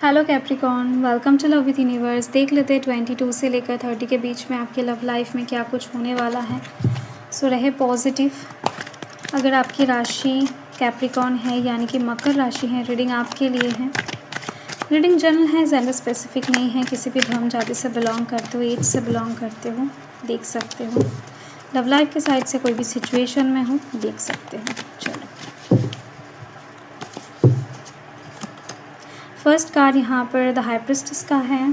Hello Capricorn, welcome to Love with Universe. देख लेते हैं 22 से लेकर 30 के बीच में आपके लव लाइफ में क्या कुछ होने वाला है। सो रहे पॉजिटिव। अगर आपकी राशि कैप्रिकॉर्न है यानी कि मकर राशि है, रीडिंग आपके लिए है। रीडिंग जनरल है, जेंडर स्पेसिफिक नहीं है। किसी भी धर्म जाति से बिलोंग करते हो, एज से बिलोंग करते हो, देख सकते हो। लव लाइफ के साइड से कोई भी सिचुएशन में हो, देख सकते हो। चलो, फर्स्ट कार्ड यहाँ पर द हाई प्रिस्टेस का है।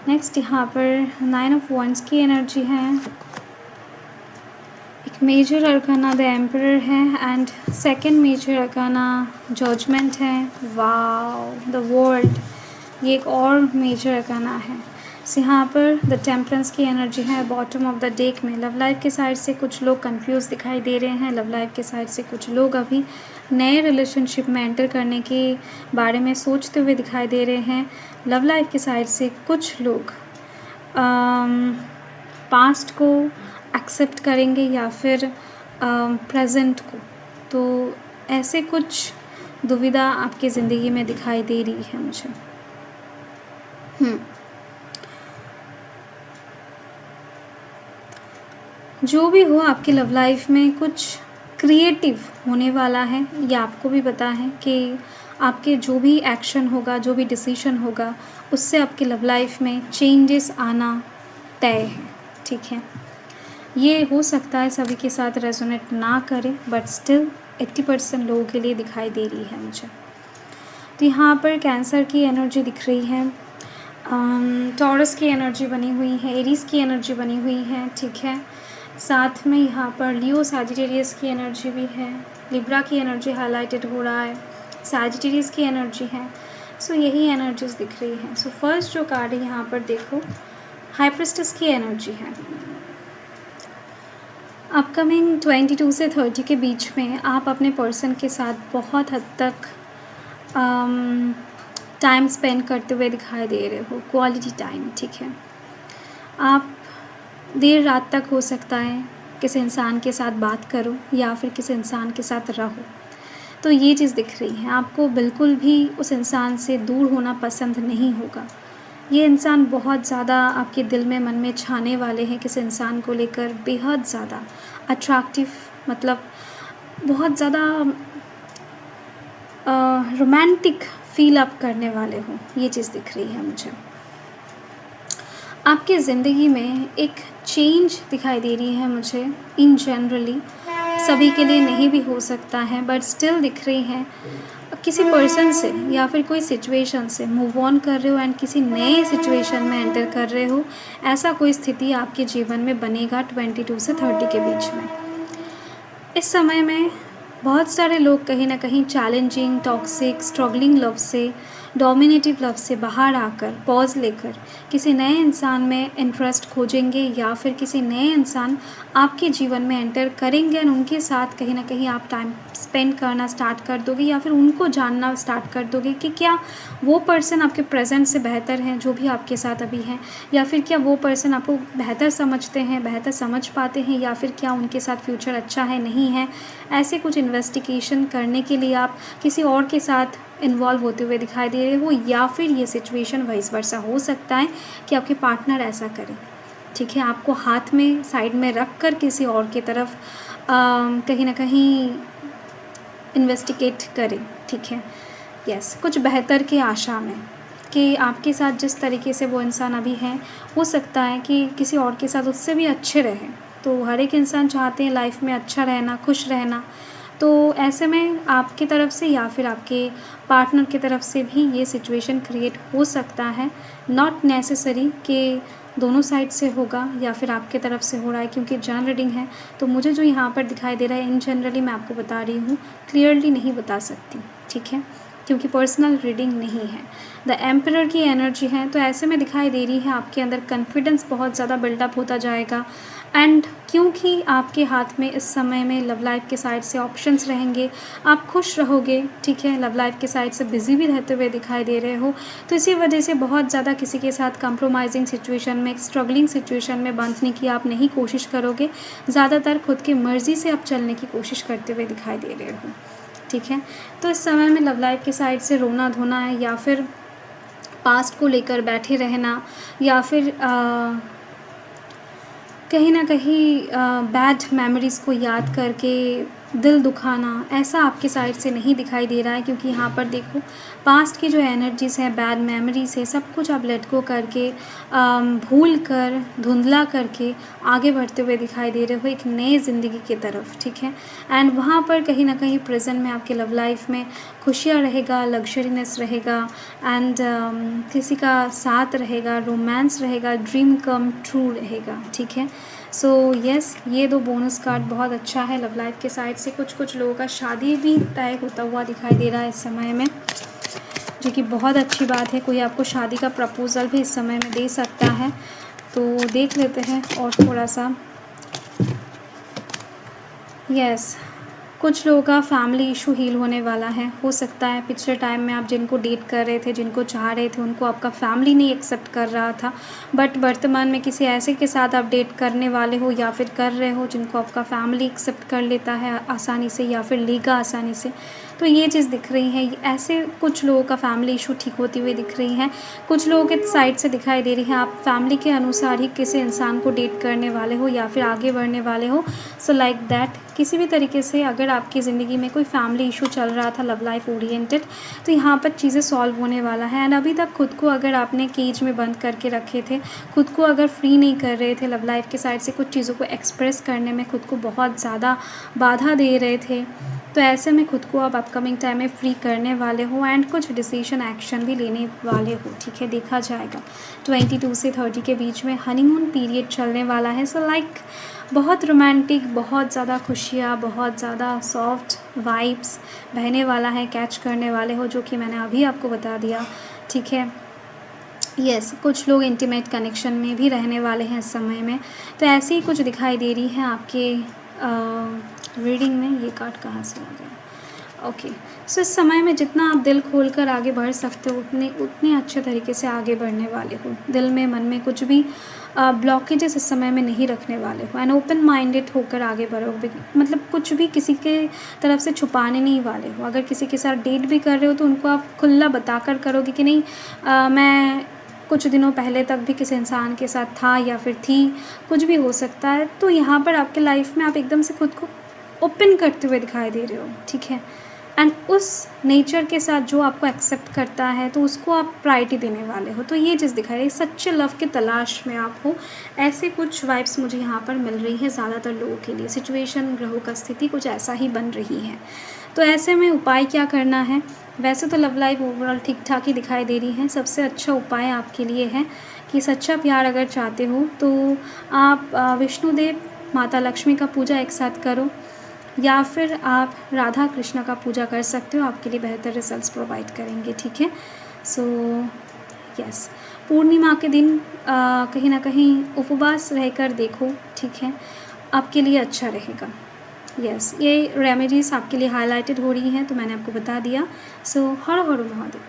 नेक्स्ट यहाँ पर 9 ऑफ वंड्स की एनर्जी है। एक मेजर अरकाना द एम्परर है and second major arcana judgement है। वाव, द वर्ल्ड, ये एक और मेजर अरकाना है। सो यहाँ पर द टेम्परेंस की एनर्जी है बॉटम ऑफ द डेक में। लव लाइफ के साइड से कुछ लोग कंफ्यूज दिखाई दे रहे हैं। लव लाइफ के साइड से कुछ लोग अभी नए रिलेशनशिप में एंटर करने के बारे में सोचते हुए दिखाई दे रहे हैं। लव लाइफ के साइड से कुछ लोग पास्ट को एक्सेप्ट करेंगे या फिर प्रेजेंट को। तो ऐसे कुछ दुविधा आपकी ज़िंदगी में दिखाई दे रही है मुझे। जो भी हो, आपकी लव लाइफ में कुछ क्रिएटिव होने वाला है। ये आपको भी पता है कि आपके जो भी एक्शन होगा, जो भी डिसीजन होगा, उससे आपकी लव लाइफ में चेंजेस आना तय है। ठीक है, ये हो सकता है सभी के साथ रेजोनेट ना करे, बट स्टिल 80% लोगों के लिए दिखाई दे रही है मुझे। तो यहाँ पर कैंसर की एनर्जी दिख रही है, टॉरस की एनर्जी बनी हुई है, एरीज की एनर्जी बनी हुई है। ठीक है, साथ में यहाँ पर लियो सैजिटेरियस की एनर्जी भी है, लिब्रा की एनर्जी हाईलाइटेड हो रहा है, सैजिटेरियस की एनर्जी है। सो यही एनर्जीज दिख रही हैं। सो फर्स्ट जो कार्ड है यहाँ पर देखो, हाई प्रिस्टेस की एनर्जी है। अपकमिंग 22 से 30 के बीच में आप अपने पर्सन के साथ बहुत हद तक टाइम स्पेंड करते हुए दिखाई दे रहे हो, क्वालिटी टाइम। ठीक है, आप देर रात तक हो सकता है किसी इंसान के साथ बात करो या फिर किसी इंसान के साथ रहो। तो ये चीज़ दिख रही है, आपको बिल्कुल भी उस इंसान से दूर होना पसंद नहीं होगा। ये इंसान बहुत ज़्यादा आपके दिल में, मन में छाने वाले हैं। किसी इंसान को लेकर बेहद ज़्यादा अट्रैक्टिव, मतलब बहुत ज़्यादा रोमांटिक फील आप करने वाले हो। ये चीज़ दिख रही है मुझे। आपकी ज़िंदगी में एक चेंज दिखाई दे रही है मुझे। इन जनरली सभी के लिए नहीं भी हो सकता है, बट स्टिल दिख रही है। किसी पर्सन से या फिर कोई सिचुएशन से मूव ऑन कर रहे हो एंड किसी नए सिचुएशन में एंटर कर रहे हो। ऐसा कोई स्थिति आपके जीवन में बनेगा 22 से 30 के बीच में। इस समय में बहुत सारे लोग कहीं ना कहीं चैलेंजिंग, टॉक्सिक, स्ट्रगलिंग लव से, डोमिनेटिव लव से बाहर आकर पॉज लेकर किसी नए इंसान में इंटरेस्ट खोजेंगे या फिर किसी नए इंसान आपके जीवन में एंटर करेंगे और उनके साथ कहीं ना कहीं आप टाइम स्पेंड करना स्टार्ट कर दोगे या फिर उनको जानना स्टार्ट कर दोगे कि क्या वो पर्सन आपके प्रेजेंट से बेहतर हैं जो भी आपके साथ अभी हैं, या फिर क्या वो पर्सन आपको बेहतर समझते हैं, बेहतर समझ पाते हैं, या फिर क्या उनके साथ फ्यूचर अच्छा है, नहीं है। ऐसे कुछ इन्वेस्टिगेशन करने के लिए आप किसी और के साथ इन्वॉल्व होते हुए दिखाई दे रहे हो, या फिर ये सिचुएशन वाइस वर्सा हो सकता है कि आपके पार्टनर ऐसा करें। ठीक है, आपको हाथ में साइड में रख कर किसी और की तरफ कहीं ना कहीं इन्वेस्टिगेट करें। ठीक है, यस, कुछ बेहतर की आशा में कि आपके साथ जिस तरीके से वो इंसान अभी है, हो सकता है कि किसी और के साथ उससे भी अच्छे रहें। तो हर एक इंसान चाहते हैं लाइफ में अच्छा रहना, खुश रहना। तो ऐसे में आपकी तरफ से या फिर आपके पार्टनर की तरफ से भी ये सिचुएशन क्रिएट हो सकता है। नॉट नेसेसरी कि दोनों साइड से होगा या फिर आपके तरफ से हो रहा है, क्योंकि जनरल रीडिंग है। तो मुझे जो यहाँ पर दिखाई दे रहा है इन जनरली मैं आपको बता रही हूँ, क्लियरली नहीं बता सकती। ठीक है, क्योंकि पर्सनल रीडिंग नहीं है। द एम्परर की एनर्जी है, तो ऐसे में दिखाई दे रही है आपके अंदर कॉन्फिडेंस बहुत ज़्यादा बिल्डअप होता जाएगा। एंड क्योंकि आपके हाथ में इस समय में लव लाइफ के साइड से ऑप्शंस रहेंगे, आप खुश रहोगे। ठीक है, लव लाइफ के साइड से बिजी भी रहते हुए दिखाई दे रहे हो, तो इसी वजह से बहुत ज़्यादा किसी के साथ कंप्रोमाइजिंग सिचुएशन में, स्ट्रगलिंग सिचुएशन में बांधने की आप नहीं कोशिश करोगे। ज़्यादातर खुद की मर्ज़ी से आप चलने की कोशिश करते हुए दिखाई दे रहे हो। ठीक है। तो इस समय में लव लाइफ की साइड से रोना धोना है, या फिर पास्ट को लेकर बैठे रहना, या फिर कहीं न कहीं बैड मेमोरीज़ को याद करके दिल दुखाना, ऐसा आपकी साइड से नहीं दिखाई दे रहा है, क्योंकि यहाँ पर देखो पास्ट की जो एनर्जीज़ हैं, बैड मेमोरीज़ है, सब कुछ आप लेट गो करके भूल कर, धुंधला करके आगे बढ़ते हुए दिखाई दे रहे हो एक नए ज़िंदगी की तरफ, ठीक है। एंड वहाँ पर कहीं न कहीं प्रेज़ेंट में आपके लव लाइफ़ में खुशियाँ रहेगा, लग्ज़रीनेस रहेगा, एंड किसी का साथ रहेगा, रोमांस रहेगा, ड्रीम कम ट्रू रहेगा, ठीक है। सो येस, ये 2 बोनस कार्ड बहुत अच्छा है लव लाइफ के साइड से। कुछ लोगों का शादी भी तय होता हुआ दिखाई दे रहा है इस समय में, जो कि बहुत अच्छी बात है। कोई आपको शादी का प्रपोज़ल भी इस समय में दे सकता है। तो देख लेते हैं और थोड़ा-सा। येस, कुछ लोगों का फैमिली इशू हील होने वाला है। हो सकता है पिछले टाइम में आप जिनको डेट कर रहे थे, जिनको चाह रहे थे, उनको आपका फैमिली नहीं एक्सेप्ट कर रहा था, बट वर्तमान में किसी ऐसे के साथ आप डेट करने वाले हो या फिर कर रहे हो जिनको आपका फैमिली एक्सेप्ट कर लेता है आसानी से, या फिर लेगा आसानी से। तो ये चीज़ दिख रही है। ऐसे कुछ लोगों का फैमिली इशू ठीक होती हुई दिख रही है। कुछ लोगों के साइड से दिखाई दे रही है आप फैमिली के अनुसार ही किसी इंसान को डेट करने वाले हो या फिर आगे बढ़ने वाले हो। सो लाइक दैट, किसी भी तरीके से अगर आपकी ज़िंदगी में कोई फैमिली इशू चल रहा था लव लाइफ ओरिएंटेड, तो यहाँ पर चीज़ें सॉल्व होने वाला है। एंड अभी तक खुद को अगर आपने केज में बंद करके रखे थे, खुद को अगर फ्री नहीं कर रहे थे, लव लाइफ के साइड से कुछ चीज़ों को एक्सप्रेस करने में खुद को बहुत ज़्यादा बाधा दे रहे थे, तो ऐसे में खुद को आप अपकमिंग टाइम में फ्री करने वाले हो एंड कुछ डिसीजन एक्शन भी लेने वाले हो, ठीक है। देखा जाएगा 22 से 30 के बीच में हनीमून पीरियड चलने वाला है। सो लाइक बहुत रोमांटिक, बहुत ज़्यादा खुशियाँ, बहुत ज़्यादा सॉफ्ट वाइब्स बहने वाला है, कैच करने वाले हो, जो कि मैंने अभी आपको बता दिया, ठीक है। येस, कुछ लोग इंटीमेट कनेक्शन में भी रहने वाले हैं इस समय में। तो ऐसे ही कुछ दिखाई दे रही है आपके रीडिंग में। ये कार्ड कहाँ से आ गया? ओके, सो इस समय में जितना आप दिल खोल कर आगे बढ़ सकते हो उतने अच्छे तरीके से आगे बढ़ने वाले हो। दिल में, मन में कुछ भी ब्लॉकेजेस इस समय में नहीं रखने वाले हो एंड ओपन माइंडेड होकर आगे बढ़ोगे। मतलब कुछ भी किसी के तरफ से छुपाने नहीं वाले हो। अगर किसी के साथ डेट भी कर रहे हो तो उनको आप खुला बताकर करोगे कि नहीं, मैं कुछ दिनों पहले तक भी किसी इंसान के साथ था या फिर थी, कुछ भी हो सकता है। तो यहाँ पर आपके लाइफ में आप एकदम से खुद को ओपन करते हुए दिखाई दे रहे हो, ठीक है। एंड उस नेचर के साथ जो आपको एक्सेप्ट करता है तो उसको आप प्रायोरिटी देने वाले हो। तो ये चीज़ दिखाई रही है, सच्चे लव की तलाश में आप हो। ऐसे कुछ वाइब्स मुझे यहाँ पर मिल रही है ज़्यादातर लोगों के लिए। सिचुएशन, ग्रहों का स्थिति कुछ ऐसा ही बन रही है। तो ऐसे में उपाय क्या करना है? वैसे तो लव लाइफ ओवरऑल ठीक ठाक ही दिखाई दे रही है। सबसे अच्छा उपाय आपके लिए है कि सच्चा प्यार अगर चाहते हो तो आप विष्णुदेव, माता लक्ष्मी का पूजा एक साथ करो, या फिर आप राधा कृष्ण का पूजा कर सकते हो। आपके लिए बेहतर रिजल्ट्स प्रोवाइड करेंगे, ठीक है। सो यस, पूर्णिमा के दिन कहीं ना कहीं उपवास रहकर देखो, ठीक है, आपके लिए अच्छा रहेगा। यस, ये रेमेडीज़ आपके लिए हाईलाइटेड हो रही हैं तो मैंने आपको बता दिया। सो हर हर महादेव।